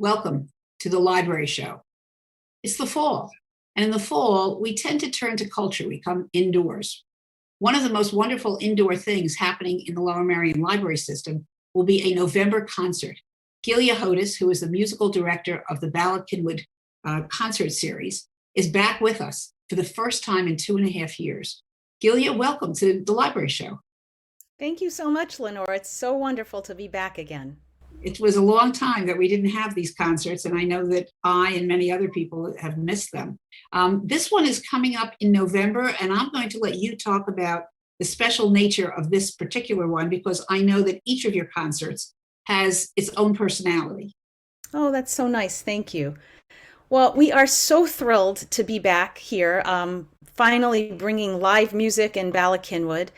Welcome to the Library Show. It's the fall, and in the fall, we tend to turn to culture. We come indoors. One of the most wonderful indoor things happening in the Lower Merion Library System will be a November concert. Gilia Hodis, who is the musical director of the Bala Cynwyd Concert Series, is back with us for the first time in 2.5 years. Gilia, welcome to the Library Show. Thank you so much, Lenore. It's so wonderful to be back again. It was a long time that we didn't have these concerts, and I know that I and many other people have missed them. This one is coming up in November, and I'm going to let you talk about the special nature of this particular one, because I know that each of your concerts has its own personality. Oh, that's so nice. Thank you. Well, we are so thrilled to be back here, finally bringing live music in Bala Cynwyd.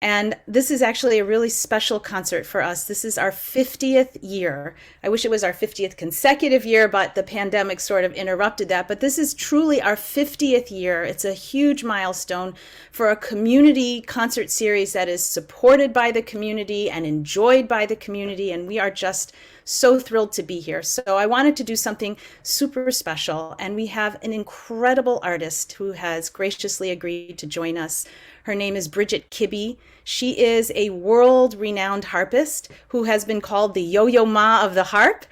And this is actually a really special concert for us. This is our 50th year. I wish it was our 50th consecutive year, but the pandemic sort of interrupted that. But this is truly our 50th year. It's a huge milestone for a community concert series that is supported by the community and enjoyed by the community. And we are just so thrilled to be here. So I wanted to do something super special. And we have an incredible artist who has graciously agreed to join us. Her name is Bridget Kibbe. She is a world-renowned harpist who has been called the Yo-Yo Ma of the harp.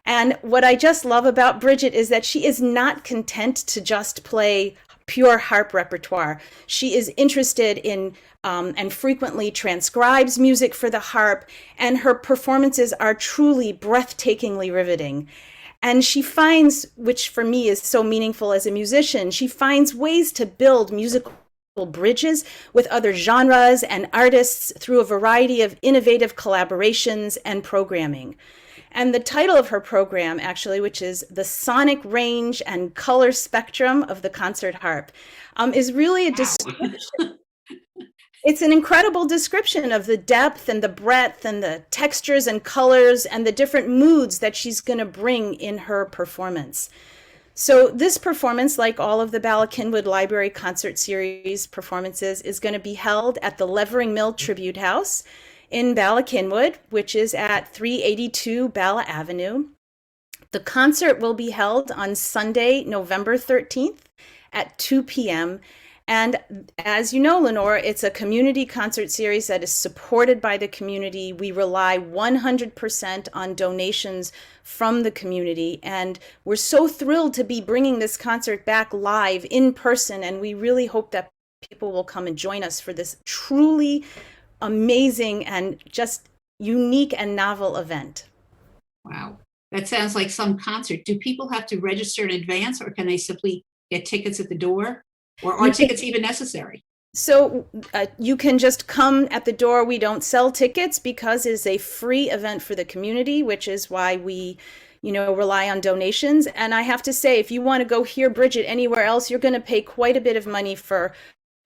And what I just love about Bridget is that she is not content to just play pure harp repertoire. She is interested in and frequently transcribes music for the harp, and her performances are truly breathtakingly riveting. And she finds, which for me is so meaningful as a musician, she finds ways to build musical bridges with other genres and artists through a variety of innovative collaborations and programming. And the title of her program, actually, which is The Sonic Range and Color Spectrum of the Concert Harp, is really a description. It's an incredible description of the depth and the breadth and the textures and colors and the different moods that she's going to bring in her performance. So this performance, like all of the Bala Cynwyd Library Concert Series performances, is going to be held at the Levering Mill Tribute House in Bala Cynwyd, which is at 382 Bala Avenue. The concert will be held on Sunday, November 13th at 2 p.m. And as you know, Lenore, it's a community concert series that is supported by the community. We rely 100% on donations from the community. And we're so thrilled to be bringing this concert back live in person. And we really hope that people will come and join us for this truly amazing and just unique and novel event. Wow, that sounds like some concert. Do people have to register in advance, or can they simply get tickets at the door? Or are tickets even necessary? So you can just come at the door. We don't sell tickets because it's a free event for the community, which is why we, rely on donations. And I have to say, if you want to go hear Bridget anywhere else, you're going to pay quite a bit of money for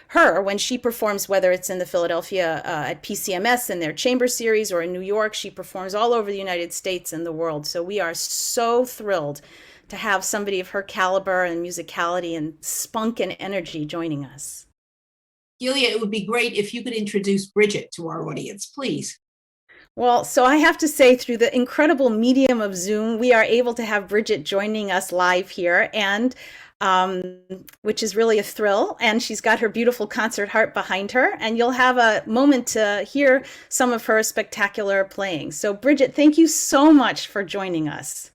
her when she performs, whether it's in the Philadelphia at PCMS in their chamber series or in New York. She performs all over the United States and the world. So we are so thrilled to have somebody of her caliber and musicality and spunk and energy joining us. Gilia, it would be great if you could introduce Bridget to our audience, please. Well, so I have to say, through the incredible medium of Zoom, we are able to have Bridget joining us live here, and which is really a thrill. And she's got her beautiful concert harp behind her, and you'll have a moment to hear some of her spectacular playing. So Bridget, thank you so much for joining us.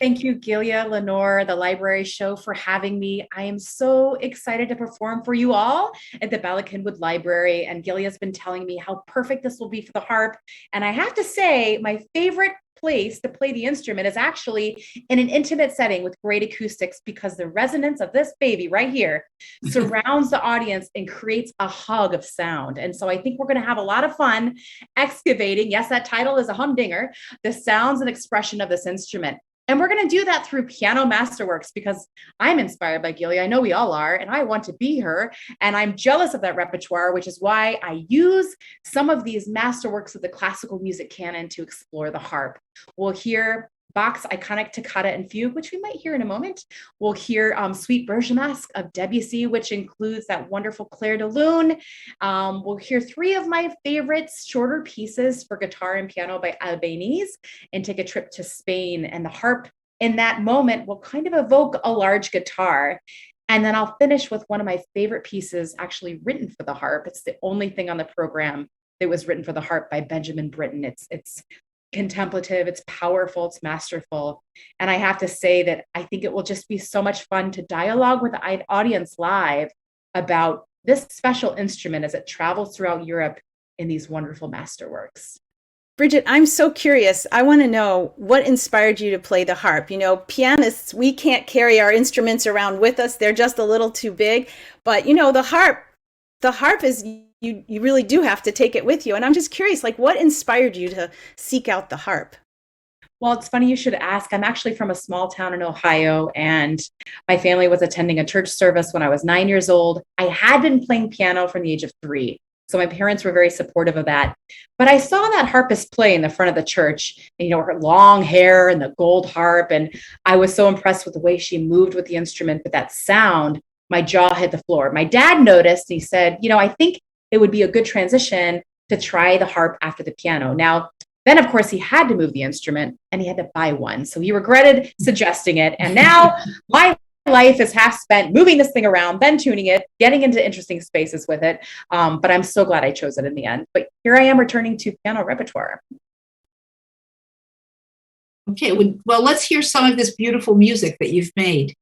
Thank you, Gilia, Lenore, the Library Show, for having me. I am so excited to perform for you all at the Bala Cynwyd Library. And Gilia's been telling me how perfect this will be for the harp. And I have to say, my favorite place to play the instrument is actually in an intimate setting with great acoustics, because the resonance of this baby right here surrounds the audience and creates a hug of sound. And so I think we're going to have a lot of fun excavating, yes, that title is a humdinger, the sounds and expression of this instrument. And we're going to do that through piano masterworks, because I'm inspired by Gilia. I know we all are, and I want to be her. And I'm jealous of that repertoire, which is why I use some of these masterworks of the classical music canon to explore the harp. We'll hear Bach's iconic Toccata and Fugue, which we might hear in a moment. We'll hear Suite Bergamasque of Debussy, which includes that wonderful Clair de Lune. We'll hear three of my favorites, shorter pieces for guitar and piano by Albanese, and take a trip to Spain. And the harp in that moment will kind of evoke a large guitar. And then I'll finish with one of my favorite pieces actually written for the harp. It's the only thing on the program that was written for the harp by Benjamin Britten. It's contemplative, it's powerful, it's masterful. And I have to say that I think it will just be so much fun to dialogue with the audience live about this special instrument as it travels throughout Europe in these wonderful masterworks. Bridget, I'm so curious. I want to know what inspired you to play the harp. You know, pianists, we can't carry our instruments around with us. They're just a little too big. But, you know, the harp is, you really do have to take it with you. And I'm just curious, like, what inspired you to seek out the harp? Well, it's funny you should ask. I'm actually from a small town in Ohio, and my family was attending a church service when I was 9 years old. I had been playing piano from the age of 3. So my parents were very supportive of that. But I saw that harpist play in the front of the church, and, you know, her long hair and the gold harp. And I was so impressed with the way she moved with the instrument, but that sound, my jaw hit the floor. My dad noticed, and he said, you know, I think it would be a good transition to try the harp after the piano. Now, then, of course, he had to move the instrument and he had to buy one. So he regretted suggesting it. And now my life is half spent moving this thing around, then tuning it, getting into interesting spaces with it. But I'm so glad I chose it in the end. But here I am returning to piano repertoire. Okay, well, let's hear some of this beautiful music that you've made.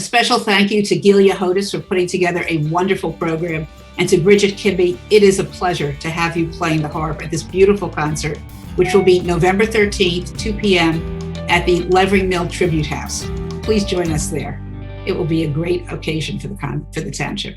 special thank you to Gilia Hodis for putting together a wonderful program, and to Bridget Kibbe. It is a pleasure to have you playing the harp at this beautiful concert, which will be November 13th, 2 p.m. at the Levering Mill Tribute House. Please join us there. It will be a great occasion for the township.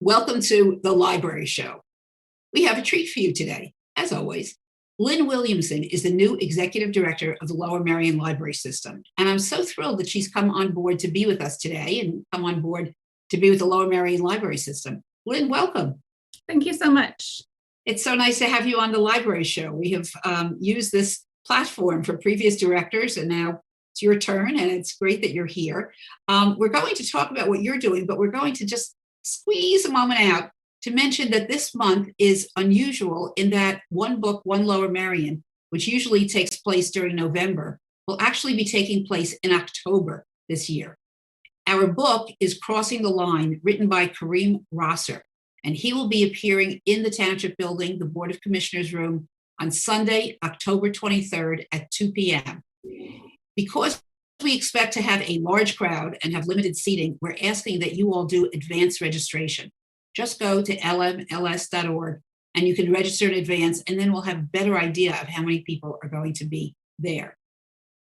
Welcome to the Library Show. We have a treat for you today. As always, Lynn Williamson is the new Executive Director of the Lower Merion Library System. And I'm so thrilled that she's come on board to be with us today and come on board to be with the Lower Merion Library System. Lynn, welcome. Thank you so much. It's so nice to have you on the Library Show. We have used this platform for previous directors, and now it's your turn, and it's great that you're here. We're going to talk about what you're doing, but we're going to just squeeze a moment out to mention that this month is unusual in that One Book, One Lower Merion, which usually takes place during November, will actually be taking place in October this year. Our book is Crossing the Line, written by Kareem Rosser, and he will be appearing in the Township Building, the Board of Commissioners room, on Sunday, October 23rd at 2 p.m. Because we expect to have a large crowd and have limited seating, we're asking that you all do advance registration. Just go to lmls.org and you can register in advance, and then we'll have a better idea of how many people are going to be there.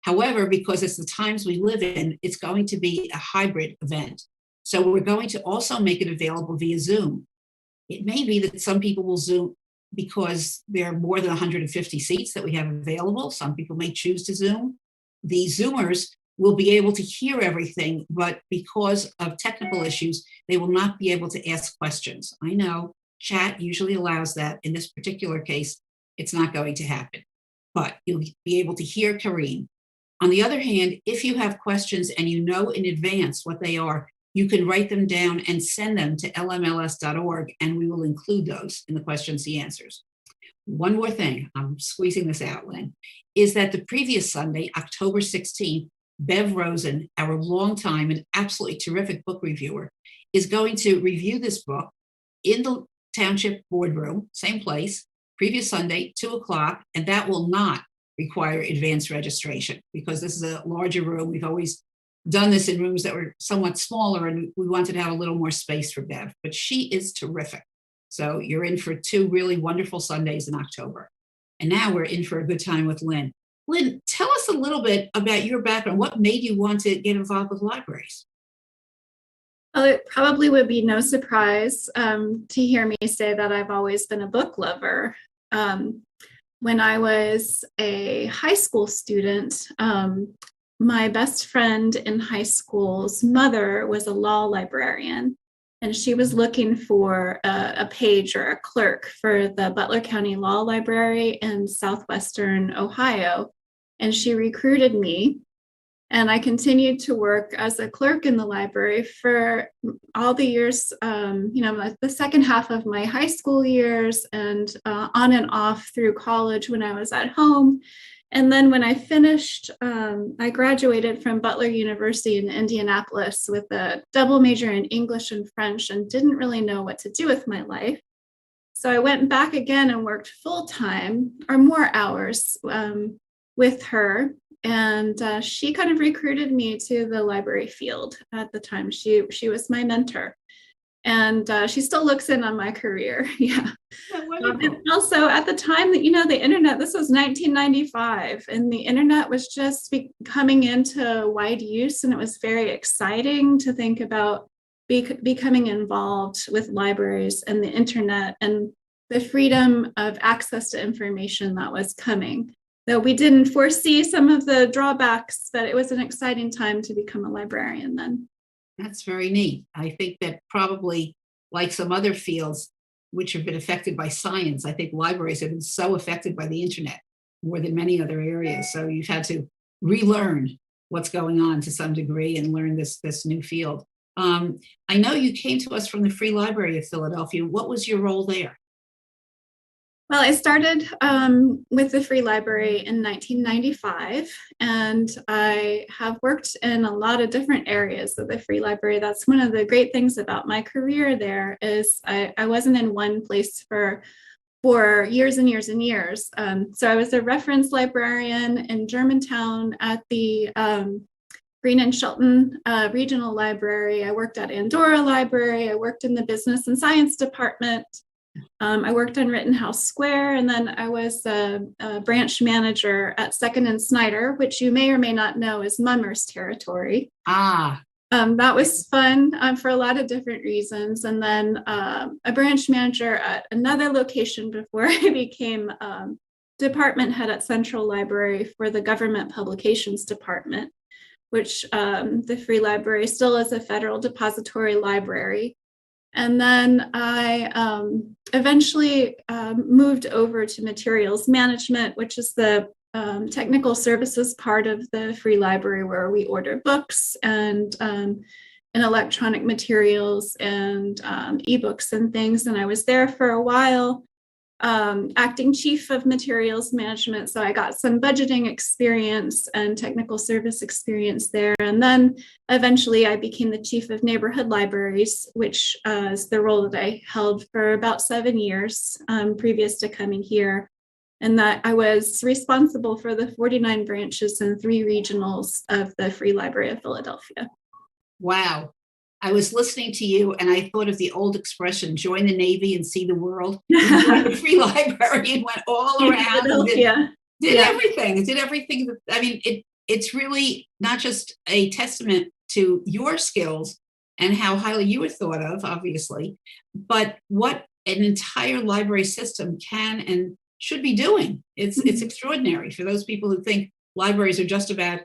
However, because it's the times we live in, it's going to be a hybrid event. So we're going to also make it available via Zoom. It may be that some people will Zoom because there are more than 150 seats that we have available. Some people may choose to Zoom. The Zoomers will be able to hear everything, but because of technical issues, they will not be able to ask questions. I know chat usually allows that. In this particular case, it's not going to happen, but you'll be able to hear Kareem. On the other hand, if you have questions and you know in advance what they are, you can write them down and send them to lmls.org, and we will include those in the questions he answers. One more thing, I'm squeezing this out, Lynn, is that the previous Sunday, October 16th, Bev Rosen, our longtime and absolutely terrific book reviewer, is going to review this book in the Township Boardroom, same place, previous Sunday, 2 o'clock, and that will not require advance registration because this is a larger room. We've always done this in rooms that were somewhat smaller, and we wanted to have a little more space for Bev, but she is terrific. So you're in for 2 really wonderful Sundays in October. And now we're in for a good time with Lynn. Lynn, tell us a little bit about your background. What made you want to get involved with libraries? Well, it probably would be no surprise to hear me say that I've always been a book lover. When I was a high school student, my best friend in high school's mother was a law librarian, and she was looking for a page or a clerk for the Butler County Law Library in Southwestern Ohio. And she recruited me, and I continued to work as a clerk in the library for all the years, the second half of my high school years, and on and off through college when I was at home. And then when I finished, I graduated from Butler University in Indianapolis with a double major in English and French, and didn't really know what to do with my life. So I went back again and worked full-time or more hours with her. And she kind of recruited me to the library field at the time. She was my mentor. And she still looks in on my career. Yeah. And also at the time that, the internet, this was 1995, and the internet was just coming into wide use. And it was very exciting to think about becoming involved with libraries and the internet and the freedom of access to information that was coming. Though we didn't foresee some of the drawbacks, but it was an exciting time to become a librarian then. That's very neat. I think that probably, like some other fields which have been affected by science, I think libraries have been so affected by the internet more than many other areas. So you've had to relearn what's going on to some degree and learn this new field. I know you came to us from the Free Library of Philadelphia. What was your role there? Well, I started with the Free Library in 1995, and I have worked in a lot of different areas of the Free Library. That's one of the great things about my career there is I wasn't in one place for years and years and years. So I was a reference librarian in Germantown at the Green and Shelton Regional Library. I worked at Andorra Library. I worked in the Business and Science Department. I worked on Rittenhouse Square, and then I was a branch manager at Second and Snyder, which you may or may not know is Mummers territory. That was fun for a lot of different reasons. And then a branch manager at another location before I became department head at Central Library for the Government Publications Department, which the Free Library still is a federal depository library. And then I eventually moved over to materials management, which is the technical services part of the Free Library, where we order books and electronic materials and ebooks and things. And I was there for a while, acting chief of materials management. So I got some budgeting experience and technical service experience there. And then eventually I became the chief of neighborhood libraries, which is the role that I held for about 7 years previous to coming here. And that I was responsible for the 49 branches and 3 regionals of the Free Library of Philadelphia. Wow. I was listening to you and I thought of the old expression, join the Navy and see the world. You joined the Free Library and went all around and did everything. It did everything. I mean, it's really not just a testament to your skills and how highly you were thought of, obviously, but what an entire library system can and should be doing. It's extraordinary for those people who think libraries are just about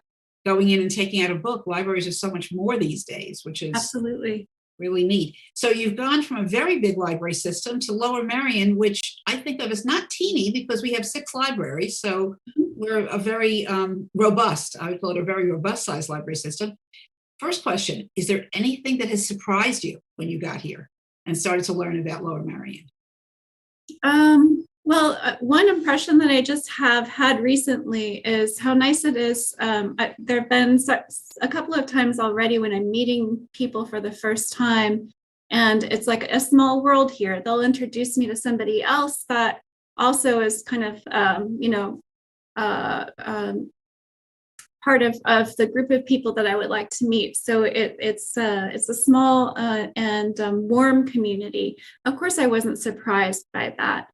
going in and taking out a book. Libraries are so much more these days, which is absolutely really neat. So you've gone from a very big library system to Lower Merion, which I think of as not teeny because we have 6 libraries. So we're a very robust, I would call it a very robust size library system. First question, is there anything that has surprised you when you got here and started to learn about Lower Merion? Well, one impression that I just have had recently is how nice it is. There have been a couple of times already when I'm meeting people for the first time, and it's like a small world here. They'll introduce me to somebody else that also is kind of, part of the group of people that I would like to meet. So it's a small and warm community. Of course, I wasn't surprised by that.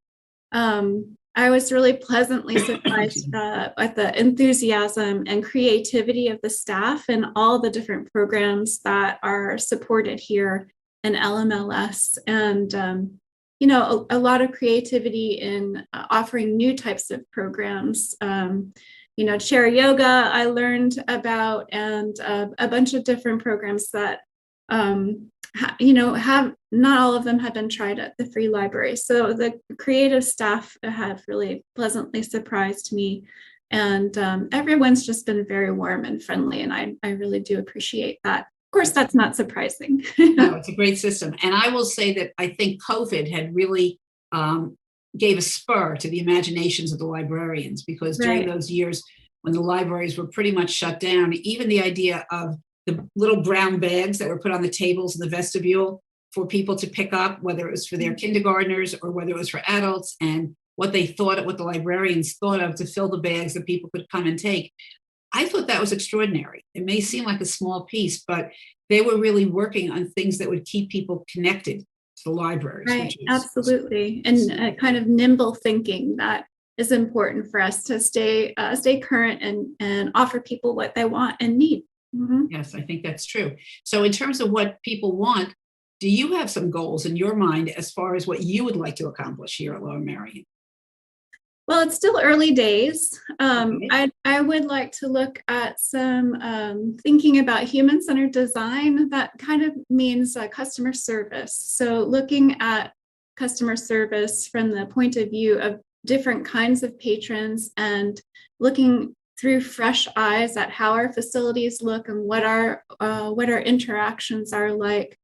I was really pleasantly surprised at the enthusiasm and creativity of the staff and all the different programs that are supported here in LMLS. And, a lot of creativity in offering new types of programs. Chair yoga I learned about, and a bunch of different programs that have not all of them have been tried at the Free Library. So the creative staff have really pleasantly surprised me, and everyone's just been very warm and friendly, and I really do appreciate that. Of course, that's not surprising. No, it's a great system. And I will say that I think COVID had really gave a spur to the imaginations of the librarians, because during those years when the libraries were pretty much shut down, even the idea of the little brown bags that were put on the tables in the vestibule for people to pick up, whether it was for their kindergartners or whether it was for adults, and what the librarians thought of to fill the bags that people could come and take. I thought that was extraordinary. It may seem like a small piece, but they were really working on things that would keep people connected to the libraries. Right, absolutely. And kind of nimble thinking that is important for us to stay current and offer people what they want and need. Mm-hmm. Yes, I think that's true. So in terms of what people want, do you have some goals in your mind as far as what you would like to accomplish here at Lower Merion? Well, it's still early days. I would like to look at some thinking about human-centered design. That kind of means customer service. So looking at customer service from the point of view of different kinds of patrons, and looking through fresh eyes at how our facilities look and what our interactions are like,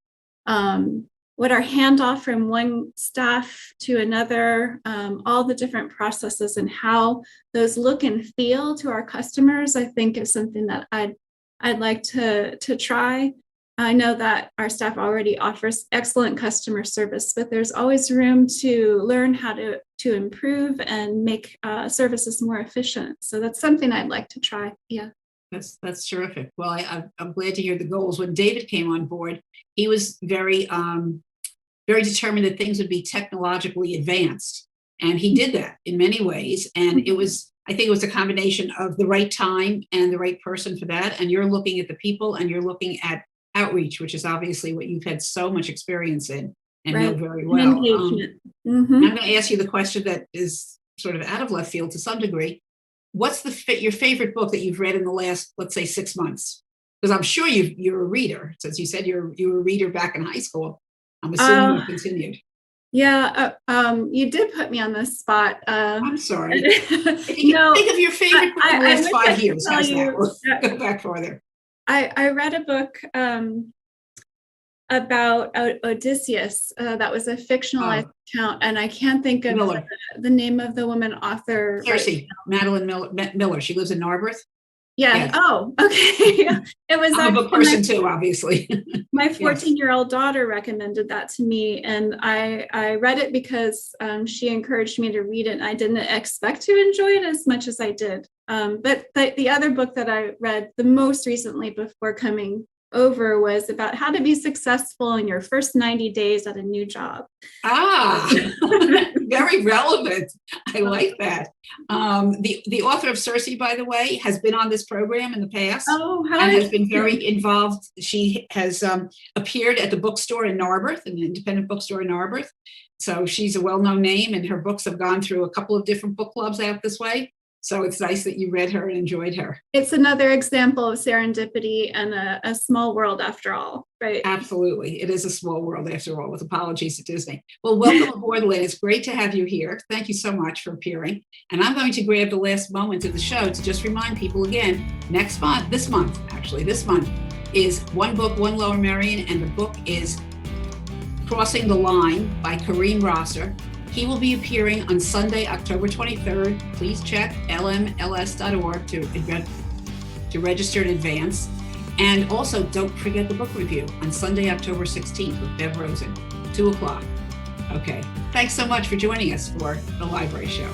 what our handoff from one staff to another, all the different processes and how those look and feel to our customers, I think is something that I'd like to try. I know that our staff already offers excellent customer service, but there's always room to learn how to improve and make services more efficient. So that's something I'd like to try. Yeah. That's terrific. Well, I'm glad to hear the goals. When David came on board, he was very determined that things would be technologically advanced. And he did that in many ways. And I think it was a combination of the right time and the right person for that. And you're looking at the people and you're looking at outreach, which is obviously what you've had so much experience in and know very well. Engagement. I'm going to ask you the question that is sort of out of left field to some degree. What's your favorite book that you've read in the last, let's say, 6 months? Because I'm sure you're a reader, since you said you were a reader back in high school. I'm assuming you continued. Yeah, you did put me on the spot. I'm sorry. If you can think of your favorite book in the last 5 years, how's that? We'll go back farther. I read a book about Odysseus that was a fictionalized account, and I can't think of the name of the woman author. Circe, Madeline Miller. She lives in Narberth. Yeah. Yes. Oh, okay. It was. I'm a book person too, obviously. My 14-year-old daughter recommended that to me, and I read it because she encouraged me to read it, and I didn't expect to enjoy it as much as I did. But the other book that I read the most recently before coming over was about how to be successful in your first 90 days at a new job. Very relevant. I like that. The author of Circe, by the way, has been on this program in the past and has been very involved. She has appeared at the bookstore in Narberth, an independent bookstore in Narberth. So she's a well-known name, and her books have gone through a couple of different book clubs out this way. So it's nice that you read her and enjoyed her. It's another example of serendipity and a small world after all, right? Absolutely. It is a small world after all, with apologies to Disney. Well, welcome aboard, Lynn. It's great to have you here. Thank you so much for appearing. And I'm going to grab the last moment of the show to just remind people again, this month is One Book, One Lower Merion, and the book is Crossing the Line by Kareem Rosser. He will be appearing on Sunday, October 23rd. Please check lmls.org to register in advance. And also, don't forget the book review on Sunday, October 16th with Bev Rosen, 2:00. Okay. Thanks so much for joining us for the Library Show.